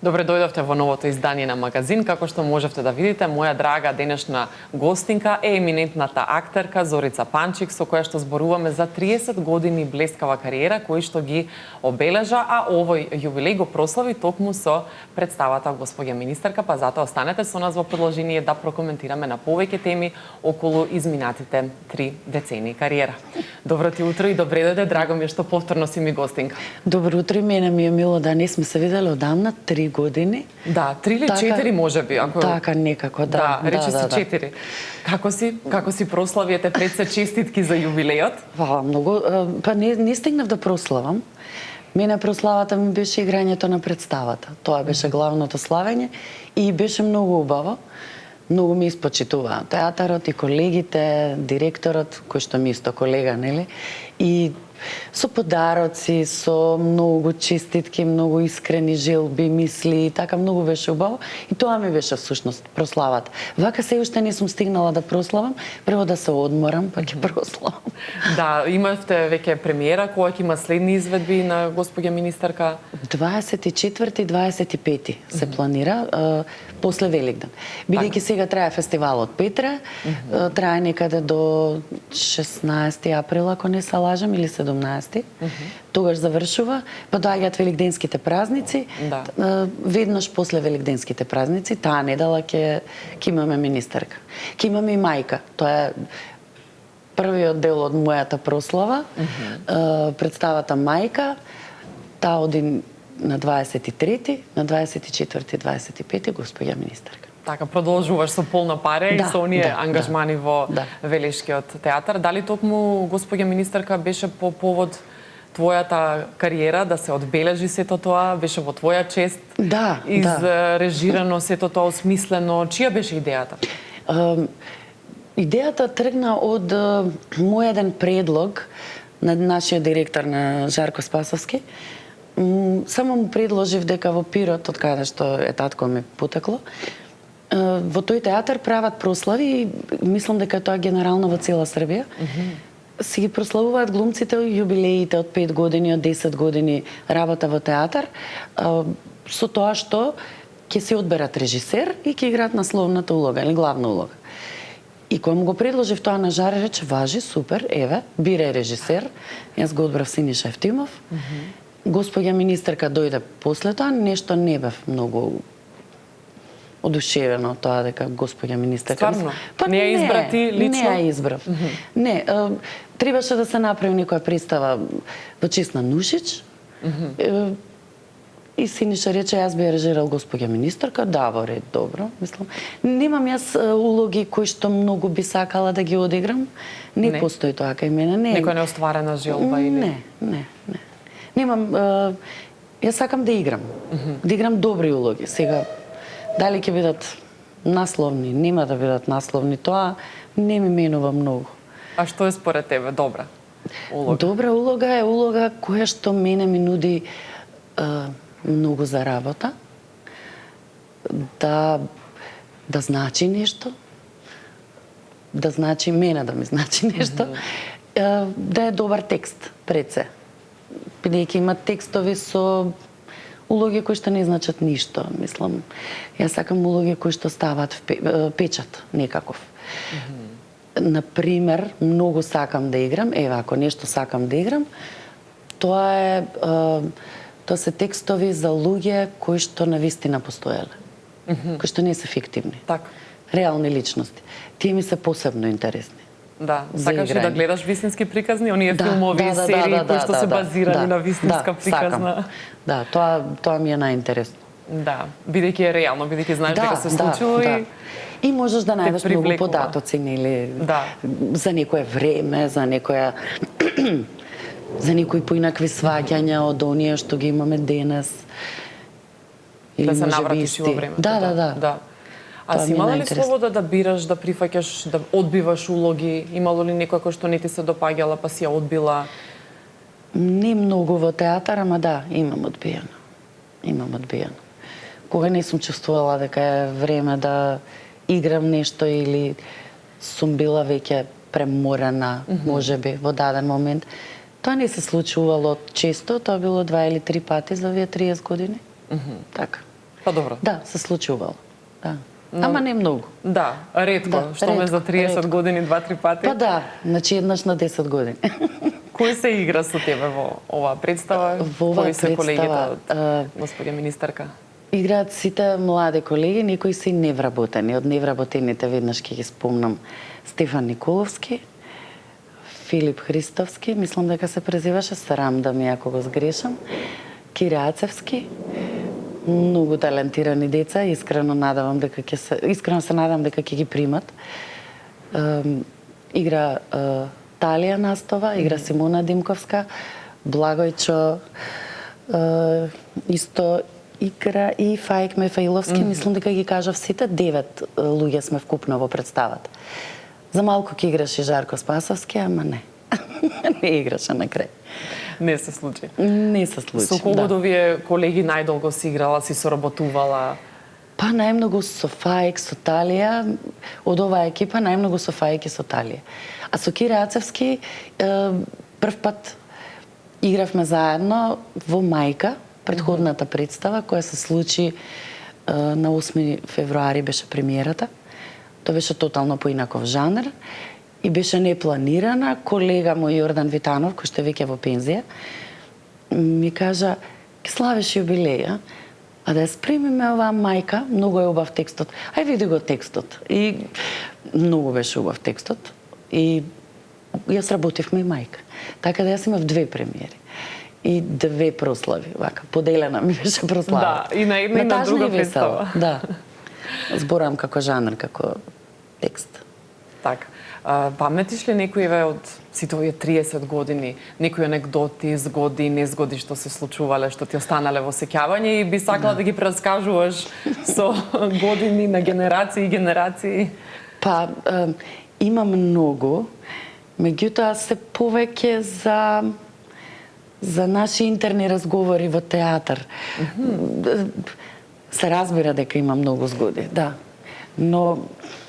Добре дојдовте во новото издание на Магазин. Како што можевте да видите, моја драга денешна гостинка е еминентната актерка Зорица Панчик, со која што зборуваме за 30 години блескава кариера, кои што ги обележа, а овој јубилеј го прослави токму со представата Господја министерка, па затоа останете со нас во продолжение да прокоментираме на повеќе теми околу изминатите 3 децении кариера. Добро ти утро и добре дојде, драго ми е што повторно си ми гостинка. Добро утро, и мене ми е мило да не сме се виделе одамна 3 години. Да, 3 или 4 можеби, ако така некако, да. Да, речи си 4. Како си прославиете пред се честитки за јубилејот? Многу, па не стигнав да прославам. Мене прославата ми беше играњето на представата. Тоа беше главното славење и беше многу убаво. Многу ми испочитуваа театарот и колегите, директорот, кој што ми исто колега, нели? И со подароци, со многу честитки, многу искрени желби, мисли, така многу беше убаво. И тоа ми беше всушност прославата. Вака се уште не сум стигнала да прославам, прво да се одморам, па ќе прославам. Да, имавте веќе премиера, која ќе има следни изведби на господја министерка? 24 и 25 се планира, после Великден. Бидејќи сега трае фестивалот Петре, трае некаде до 16 април, ако не се лажам, или 17. Тогаш завршува, па доаѓаат великденските празници. Веднаш после великденските празници, таа недела ќе имаме министерка. Ќе имаме и мајка. Тоа е првиот дел од мојата прослава. Представата Мајка, таа оди на 23, на 24 и 25 господја министерка. Така, продолжуваш со полна паре и со оние ангажмани во Велешкиот театар. Дали токму господја министерка беше по повод твојата кариера да се одбележи сето тоа, беше во твоја чест? Изрежирано сето тоа, осмислено, чија беше идејата? Идејата тргна од мој еден предлог на нашиот директор, на Жарко Спасовски. Само му предложив дека во Пирот, од каде што е татко ми потекло, во тој театар прават прослави и мислам дека тоа генерално во цела Србија. Си ги прославуваат глумците јубилеите од 5 години, од 10 години работа во театар, со тоа што ќе се одберат режисер и ќе играат насловната улога или главна улога. И кога му го предложив тоа на Жаре, рече, важи, супер, еве, бирај режисер. Јас го одбрав Синиша Евтимов. Господја министерка дојде после тоа, нешто не бев многу одушевено тоа дека господја министерка. Стварно? Не ја избра ти лично? Не ја избрав. Не, требаше да се направи некоја представа во чест на Нушич. И Синиша рече, јас би ја режирал господја министерка, да, во ред, добро, мислам. Немам јас улоги кои што многу би сакала да ги одиграм. Не постои тоа кај мене. Некоја неостварена желба или? Не. Немам, јас сакам да играм. Да играм добри улоги. Сега, дали ќе бидат насловни, нема да бидат насловни, тоа не ми менува многу. А што е според тебе добра улога? Добра улога е улога која што мене ми нуди многу за работа, да значи нешто, да значи мене да ми значи нешто, да е добар текст пред се. Бидејќи има текстови со улоги кои што не значат ништо, мислам. Јас сакам улоги кои што стават печат некаков. Например, многу сакам да играм, еве, ако нешто сакам да играм, тоа се текстови за луѓе кои што навистина постоеле. Кои што не се фиктивни. Така. Реални личности. Тие ми се посебно интересни. Да, сакаш да гледаш вистински приказни, оние филмови и серии кои што се базирани на вистинска приказна. Да, тоа ми е најинтересно. Да, бидејќи е реално, бидејќи знаеш дека се случило и можеш да најдеш многу податоци, нели, за некое време, за некои поинакви сваѓања од оние што ги имаме денес. Да се навратиш во времето. Да. А си имала ли слобода да бираш, да прифаќаш, да одбиваш улоги? Имало ли некоја кој што не ти се допаѓала, па си ја одбила? Не многу во театар, ама да, имам одбиено. Кога не сум чувствувала дека е време да играм нешто или сум била веќе преморена, можеби, во даден момент, тоа не се случувало често, тоа било 2 или 3 пати за овие 30 години. Така. Па добро. Да, се случувало. Да. Ама не многу. Да, ретко. Да, Што ме за 30 ретко. години 2-3 пати. Па да, значи еднаш на 10 години. Кој се игра со тебе во оваа представа? Во оваа Кои се колегите представа, од господја министерка? Играат сите млади колеги, некои се и невработени. Од невработените веднаш ќе ги спомнам Стефан Николовски, Филип Христовски, мислам дека се презиваше, срам да ми ако го сгрешам, Кире Ацевски, многу талентирани деца, искрено се надам дека ќе ги примат. Игра Талија Настова, игра Симона Димковска, Благојчо исто игра и Фаик Мефаиловски, мислам дека ги кажав сите, 9 луѓе сме вкупно во представата. За малку ќе играше Жарко Спасовски, ама не. Не играше на крај. Не се случи. Не се случи. Со кого од овие колеги најдолго си играла, си соработувала? Па најмногу со Фаик, со Талија, од оваа екипа најмногу со Фаик и со Талија. А со Кире Ацевски прв пат игравме заедно во Мајка, претходната представа која се случи на 8 февруари беше премиерата. Тоа беше тотално поинаков жанр и беше непланирана. Колега мој Јордан Витанов, кој што е веќе во пензија, ми кажа, ке славиш јубилеја, а да ја спремиме оваа Мајка, многу е убав текстот. Ај види го текстот. И многу беше убав текстот. И ја сработивме и Мајка. Така да јас имав 2 премиери. И 2 прослави, вака, поделена ми беше прослава. Да, и на една и на друга представа. Да. Зборам како жанр, како текст. Така. Паметиш ли некои од сите овие 30 години, некои анегдоти, згоди, незгоди што се случувале, што ти останале во сеќавање и би сакала да ги прераскажуваш со години на генерации и генерации? Па, има многу, меѓутоа се повеќе за наши интерни разговори во театар. Се разбира дека има многу згоди, да. Но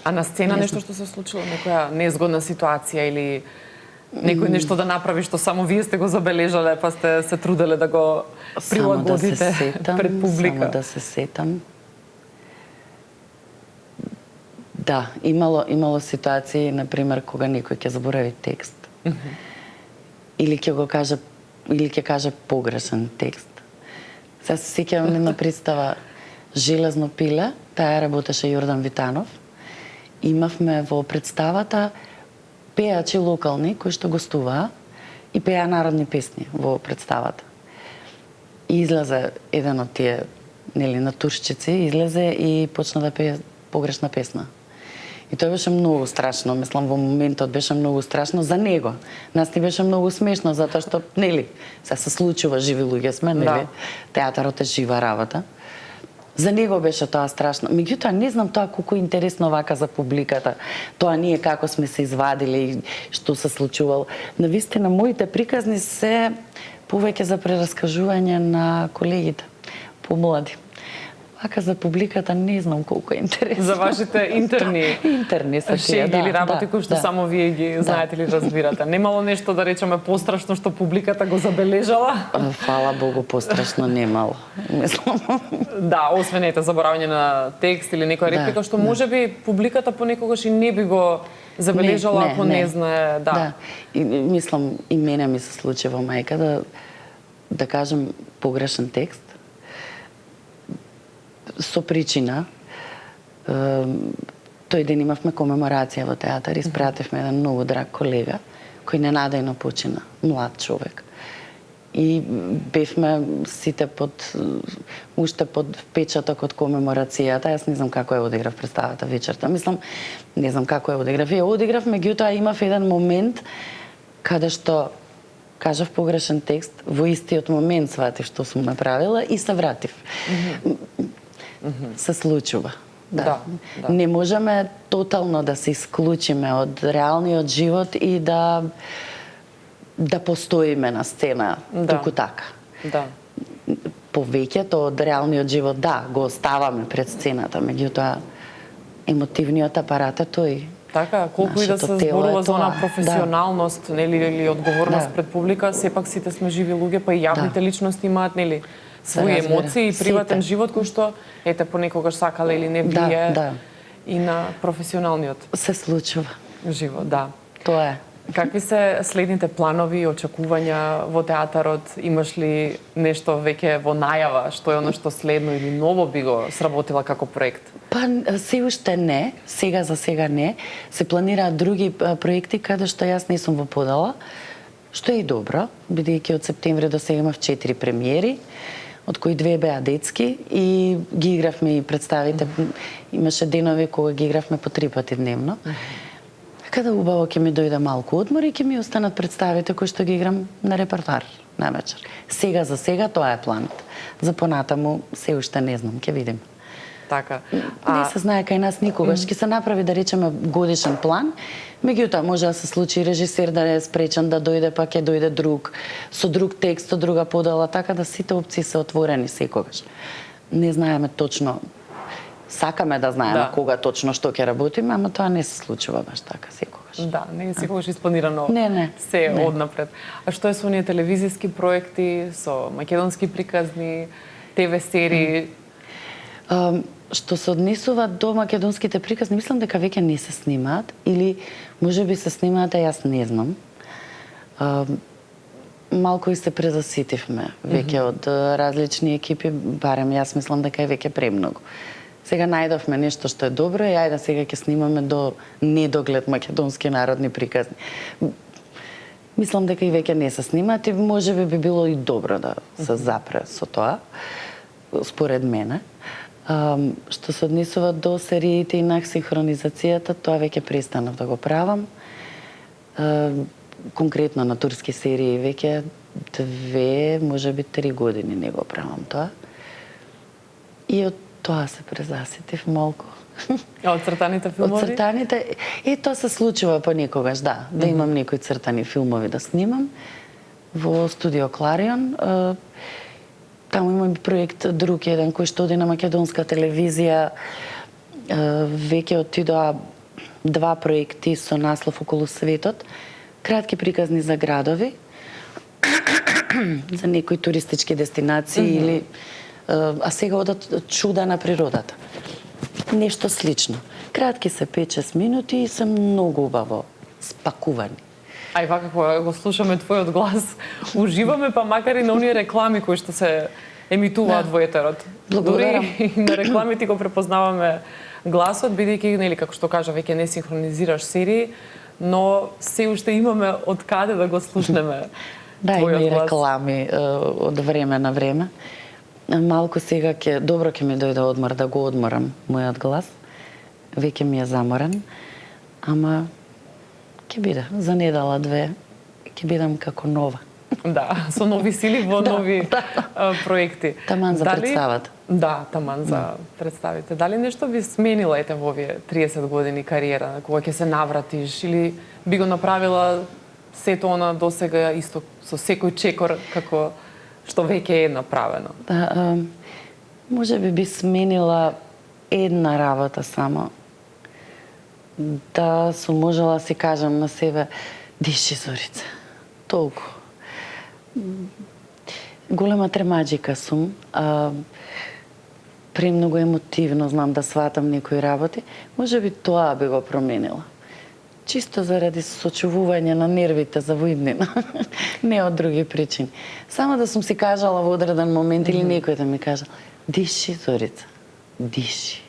А на сцена нешто што се случило, некоја незгодна ситуација или некој нешто да направи што само вие сте го забележале, па сте се труделе да го прилагодите пред публика? Само да се сетам. Да, имало ситуации, например, кога некој ќе заборави текст. Или ќе каже погрешен текст. Сега се сеќавам една представа Железно пиле, таа работеше Јордан Витанов. Имавме во представата пеачи локални кои што гостуваа и пеа народни песни во представата. И излезе еден од тие, натуршчици, излезе и почна да пее погрешна песна. И тоа беше многу страшно, мислам во моментот беше многу страшно за него. Нас ни беше многу смешно затоа што се случува, живи луѓе сме, Да. Театарот е жива работа. За него беше тоа страшно. Меѓутоа не знам тоа колку е интересно вака за публиката. Тоа ние како сме се извадили и што се случувало. Навистина моите приказни се повеќе за прераскажување на колегите помлади. Вака за публиката не знам колку е интересно. За вашите интерни се шеги или работи кои што само вие ги знаете или разбирате. Немало нешто да речеме пострашно што публиката го забележала? Фала Богу, пострашно немало. Мислам. Да, освен заборавање на текст или некоја реплика што можеби публиката понекогаш и не би го забележала ако не знае, да. И мислам и мене ми се случи во Мајка да кажем погрешен текст со причина. Тој ден имавме комеморација во театар и испративме еден многу драг колега кој ненадејно почина, млад човек. И бевме сите уште под впечаток од комеморацијата. Јас не знам како ја одиграв представата вечерта. Мислам, не знам како ја одиграв. Ја одиграв, меѓутоа имав еден момент каде што кажав погрешен текст, во истиот момент сватив што сум направила и се вратив. Се случува. Да. Не можеме тотално да се исклучиме од реалниот живот и да постоиме на сцена туку така. Да. Повеќето од реалниот живот, да, го оставаме пред сцената, меѓутоа емотивниот апарат е тој. Така, колку и да се зборува за она професионалност, или одговорност пред публика, сепак сите сме живи луѓе, па и јавните личности имаат, своји разбира. емоции и приватен Сите. живот кој што ете понекогаш сакале или не влие Да. и на професионалниот Се случува. живот, да. Тоа е. Какви се следните планови и очекувања во театарот? Имаш ли нешто веќе во најава, што е оно што следно или ново би го сработила како проект? Па се уште не, сега за сега не. Се планираат други проекти каде што јас не сум во подала, што е и добро, бидејќи од септември до сега имав 4 премиери, од кои 2 беа детски и ги игравме и представите. Имаше денови кога ги игравме по 3 пати дневно. Така да убаво ќе ми дојде малку одмор и ќе ми останат представите кои што ги играм на репертоар на вечер. Сега за сега тоа е планот. За понатаму се уште не знам, ќе видим. Така. Не се знае кај нас никогаш. Ќе се направи, да речеме, годишен план, меѓутоа може да се случи режисер да е спречен да дојде, па ќе дојде друг, со друг текст, со друга подела, така да сите опции се отворени секогаш. Не знаеме точно, сакаме да знаеме кога точно што ќе работиме, ама тоа не се случува баш така секогаш. Да, не е секогаш испланирано Не. се однапред. А што е со оние телевизиски проекти, со македонски приказни, ТВ серии? Што се однесува до македонските приказни, мислам дека веќе не се снимаат или можеби се снимаат, а јас не знам. Малку и се презаситивме веќе од различни екипи, барем јас мислам дека е веќе премногу. Сега најдовме нешто што е добро и ајде сега ќе снимаме до недоглед македонски народни приказни. Мислам дека и веќе не се снимаат и можеби би било и добро да се запре со тоа, според мене. Што се однесува до сериите и на синхронизацијата, тоа веќе престанав да го правам. Конкретно на турски серии веќе 2, можеби 3 години не го правам тоа. И од тоа се презаситив малку. А од цртаните филмови? Од цртаните, тоа се случува понекогаш, да имам некои цртани филмови да снимам во студио Кларион. Таму имам проект друг еден кој што оди на македонска телевизија. Веќе отидоа 2 проекти со наслов Околу светот, кратки приказни за градови, за некои туристички дестинации или а сега одат чуда на природата. Нешто слично. Кратки се 5-6 минути и се многу убаво спакувани. А и вака кога го слушаме твојот глас, уживаме па макар и на оние реклами кои што се емитуваат во етерот. Благодарам. Дури и на рекламите го препознаваме гласот, бидејќи нели како што кажа веќе не синхронизираш серии, но се уште имаме од каде да го слушнеме. Да, има твојот и глас. реклами од време на време. Малку сега ќе ми дојде одмор да го одморам мојот глас. Веќе ми е заморен, ама ќе биде за недела 2 ќе бидам како нова. Да, со нови сили во нови проекти. Таман за представата. Да, таман за представите. Дали нешто би сменила ете во овие 30 години кариера, кога ќе се навратиш или би го направила сето она досега исто со секој чекор како што веќе е направено? Може би сменила една работа само. Да сум можела си кажам на себе, диши Зорица, толку. Голема тремаџика сум, премногу емотивно знам да сватам некои работи. Може би тоа би го променила. Чисто заради сочувување на нервите за воиднина, не од други причини. Само да сум си кажала во одреден момент или некој да ми кажа, диши Зорица, диши.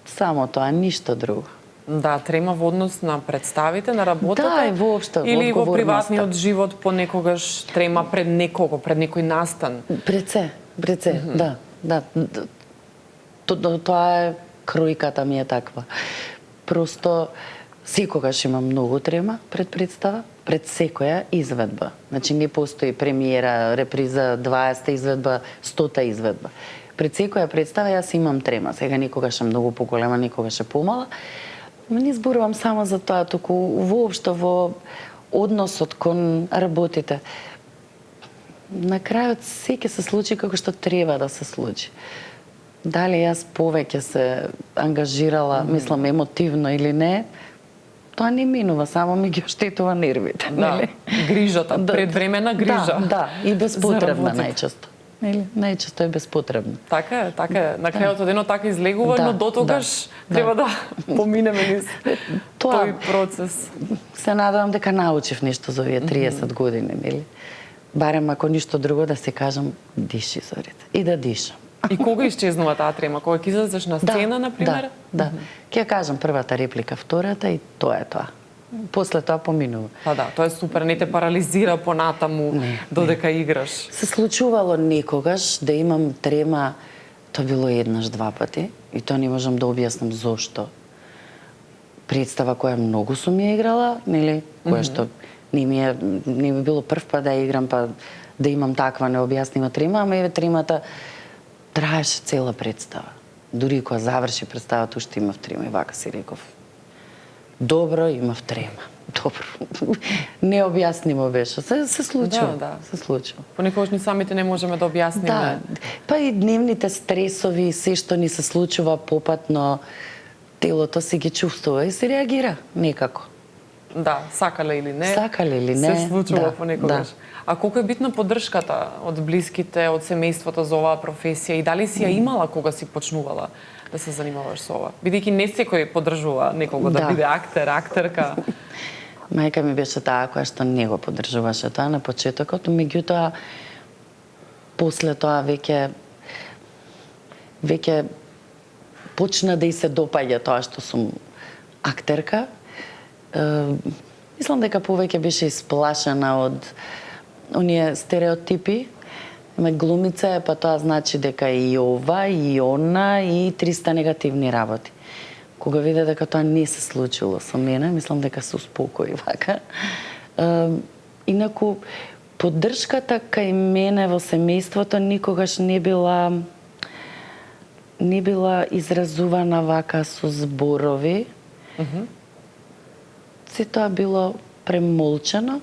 Само тоа, ништо друго. Да, трема во однос на представите, на работата. Да, и воопшто, или во одговорноста. приватниот живот понекогаш трема пред некого, пред некој настан. Пред се, да. Тоа е кројката ми е таква. Просто секогаш имам многу трема пред представа, пред секоја изведба. Значи не постои премиера, реприза, 20-та изведба, 100-та изведба. Пред секоја представа јас имам трема. Сега никогаш е многу поголема, никогаш е помала. Не зборувам само за тоа, туку воопшто во односот кон работите. На крајот се ќе се случи како што треба да се случи. Дали јас повеќе се ангажирала, мислам емотивно или не, тоа не минува, само ми ги оштетува нервите, Да, нели? грижата, предвремена грижа. Да, и безпотребна за работите. најчесто. нели? Најчесто е безпотребно. Така е, така е. На крајот од едно така излегува, Да, но дотогаш треба да поминеме низ тој процес. Се надевам дека научив нешто за овие 30 години, нели? Барем ако ништо друго да се кажам, диши, Зорите, и да дишам. И кога исчезнува таа трема? Кога ќе излезеш на сцена, например? Да. Ќе кажам првата реплика, втората и тоа е тоа. После тоа поминува. Па да, тоа е супер, не те парализира понатаму додека играш. Се случувало некогаш да имам трема, тоа било еднаш, два пати, и тоа не можам да објаснам зошто. Представа која многу сум ја играла, нели, која што не ми било прв пат да ја играм, па да имам таква необјаснима трема, ама еве тремата траеше цела представа. Дури кога заврши представата, уште имав трема и вака си реков. Добро, имав трема. Добро. Необјаснимо беше. Се случува. Да. Се случува. Понекогаш ни самите не можеме да објасниме. Да. Па и дневните стресови, се што ни се случува попатно, телото си ги чувствува и се реагира некако. Да, сакале или не. Сакале или не. Се случува да, понекогаш. Да. А колку е битна поддршката од блиските, од семејството за оваа професија и дали си ја имала кога си почнувала да се занимаваш со ова? Бидејќи не секој поддржува некого да биде актер, актерка. Мајка ми беше таа која што не го поддржуваше тоа на почетокот, меѓутоа после тоа веќе почна да и се допаѓа тоа што сум актерка. Мислам дека повеќе беше исплашена од оние стереотипи. Ме глумица е, па тоа значи дека и ова, и она, и 300 негативни работи. Кога виде дека тоа не се случило со мене, мислам дека се успокои вака. Инаку, поддршката кај мене во семејството никогаш не била изразувана вака со зборови. Се тоа било премолчано.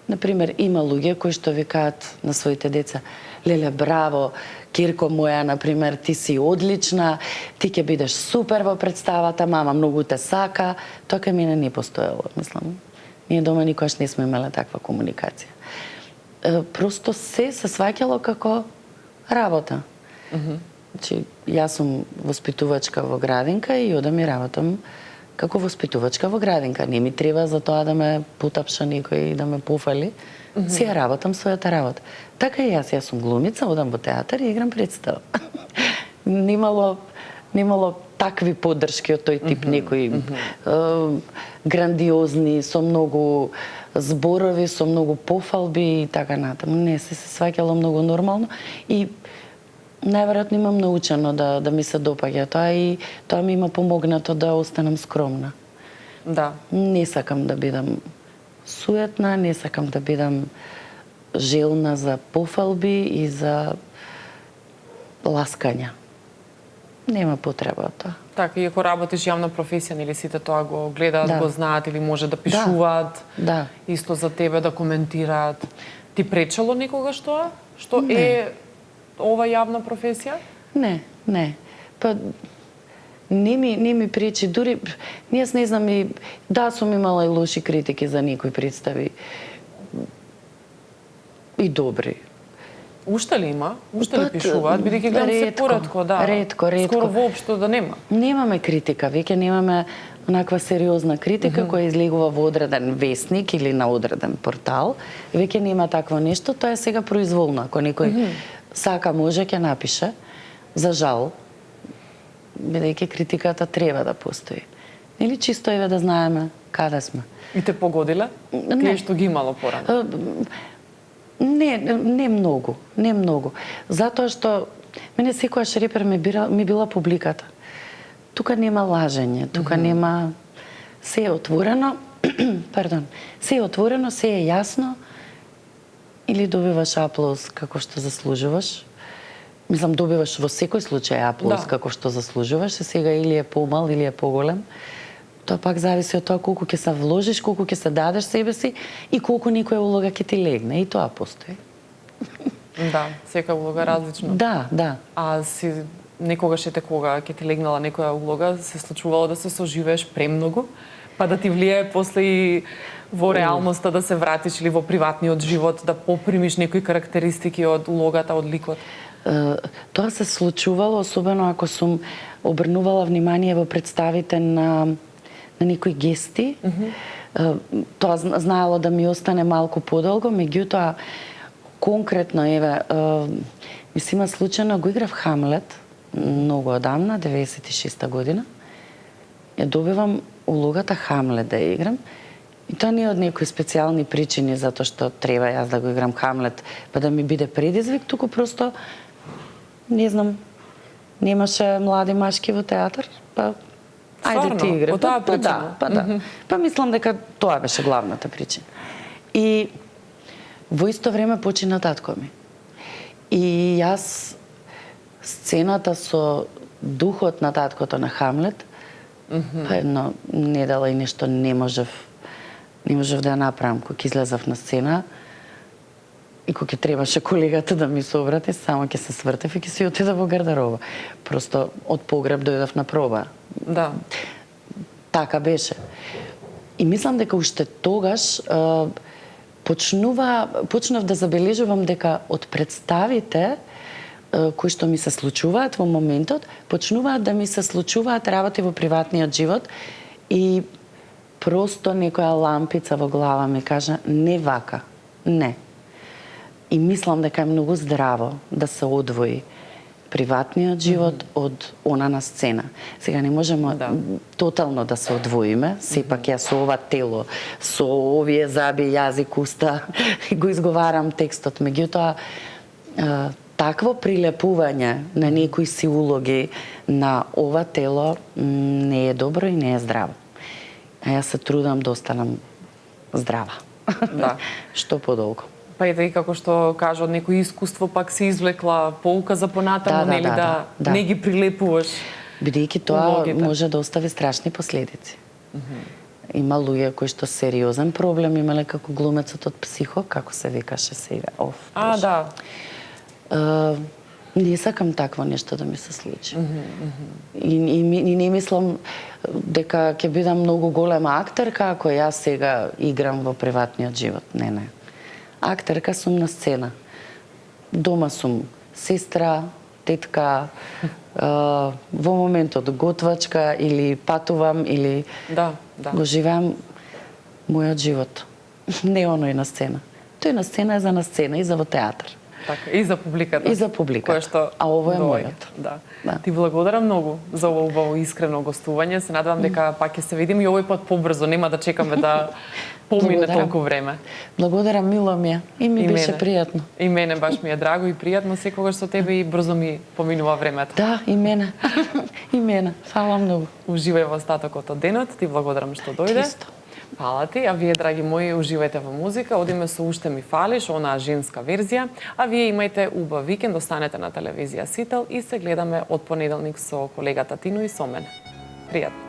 Например, има луѓе кои што викаат на своите деца: "Леле, браво, Кирко моја, например, ти си одлична, ти ќе бидеш супер во представата, мама многу те сака." Тоа кај мене не постоело, мислам. Ние дома никогаш не сме имале таква комуникација. Просто се сваќало како работа. Значи, јас сум воспитувачка во градинка и одам и работам како воспитувачка во градинка. Не ми треба за тоа да ме потапша некој и да ме пофали. Си ја работам својата работа. Така и јас сум глумица, одам во театар и играм представа. Немало такви поддршки од тој тип, некои грандиозни, со многу зборови, со многу пофалби и така натаму. Не, се сваќало многу нормално и најверојатно имам научено да ми се допаѓа тоа и тоа ми има помогнато да останам скромна. Да. Не сакам да бидам суетна, не сакам да бидам желна за пофалби и за ласкања. Нема потреба од тоа. Така, и ако работиш јавна професија, нели сите тоа го гледаат, Да. го знаат или може да пишуваат, Да. исто за тебе да коментираат. Ти пречело некогаш тоа? Што е ова јавна професија? Не. Па не ми пречи, дури јас не знам и да сум имала и лоши критики за некои представи. И добри. Уште ли има? Уште ли пишуваат? Бидејќи гледам се поретко, да. Ретко. Скоро воопшто да нема. Немаме критика, веќе немаме онаква сериозна критика која излегува во одреден весник или на одреден портал. Веќе нема такво нешто, тоа е сега произволно. Ако некој сака, може, ќе напише. За жал, бидејќи критиката треба да постои. Или чисто еве да знаеме каде сме. И те погодиле? Тие што ги имало порано? Не многу. Затоа што мене секојаш репер ми била публиката. Тука нема лажење, тука нема... Се е отворено, се е отворено, се е јасно, или добиваш аплауз како што заслужуваш. Мислам, добиваш во секој случај аплауз како што заслужуваш, и сега или е помал, или е поголем. Тоа пак зависи од тоа колку ќе се вложиш, колку ќе се дадеш себе си и колку некоја улога ќе ти легне. И тоа постои. Да, секоја улога различно. Да. А си некогаш кога ќе ти легнала некоја улога, се случувало да се соживееш премногу Па да ти влијае после и во реалноста да се вратиш или во приватниот живот, да попримиш некои карактеристики од улогата, од ликот? Тоа се случувало, особено ако сум обрнувала внимание во представите на некои гести. Тоа знаело да ми остане малку подолго, меѓутоа конкретно, еве, ми се има случајно, го играв Хамлет многу одамна, 96-та година. Ја добивам улогата Хамлет да ја играм. И тоа не е од некои специјални причини, затоа што треба јас да го играм Хамлет, па да ми биде предизвик, туку просто, не знам, немаше млади машки во театар, па ајде ти игра. По таа причина? Па да. Па мислам дека тоа беше главната причина. И во исто време почина татко ми. И јас сцената со духот на таткото на Хамлет, па едно недела и нешто не можев да ја направам. Кога излезав на сцена и кога требаше колегата да ми се обрати, само ќе се свртев и ќе си отидов во гардероба. Просто од погреб дојдов на проба. Да. Така беше. И мислам дека уште тогаш почнав да забележувам дека од представите кои што ми се случуваат во моментот, почнуваат да ми се случуваат работи во приватниот живот и просто некоја лампица во глава ми кажа не вака, не. И мислам дека е многу здраво да се одвои приватниот живот од она на сцена. Сега не можеме тотално да се одвоиме, сепак ја со ова тело, со овие заби, јазик, уста го изговарам текстот, меѓутоа такво прилепување на некои си улоги на ова тело не е добро и не е здраво. А јас се трудам да останам здрава. Да. Што подолго. Па и така како што кажа, од некој искуство пак си извлекла поука за понатаму, нели да не ги прилепуваш. Бидејќи тоа може да остави страшни последици. Има луѓе кои што сериозен проблем имале како глумецот од Психо, како се викаше сега. Да. Не сакам такво нешто да ми се случи. И не мислам дека ќе бидам многу голема актерка ако јас сега играм во приватниот живот. Не. Актерка сум на сцена. Дома сум сестра, тетка, во моментот готвачка или патувам или го живеам мојот живот. Не оној на сцена. Тој на сцена е за на сцена и за во театар. Така, и за публиката. И за публиката. А ово е мојот. Да. Ти благодарам многу за ово убаво искрено гостување. Се надевам дека пак ќе се видиме и овој пат побрзо, нема да чекаме да помине толку време. Благодарам, мило ми е. И ми беше пријатно. И мене баш ми е драго и пријатно секогаш со тебе и брзо ми поминува времето. Да, и мене. И мене. Фала многу. Уживај во остатокот од денот. Ти благодарам што дојде. Исто. Фала ти, а вие, драги мои, уживајте во музика. Одиме со Уште ми фалиш, онаа женска верзија. А вие имајте убав викенд, останете на телевизија Сител и се гледаме од понеделник со колегата Тино и со мене. Пријатно.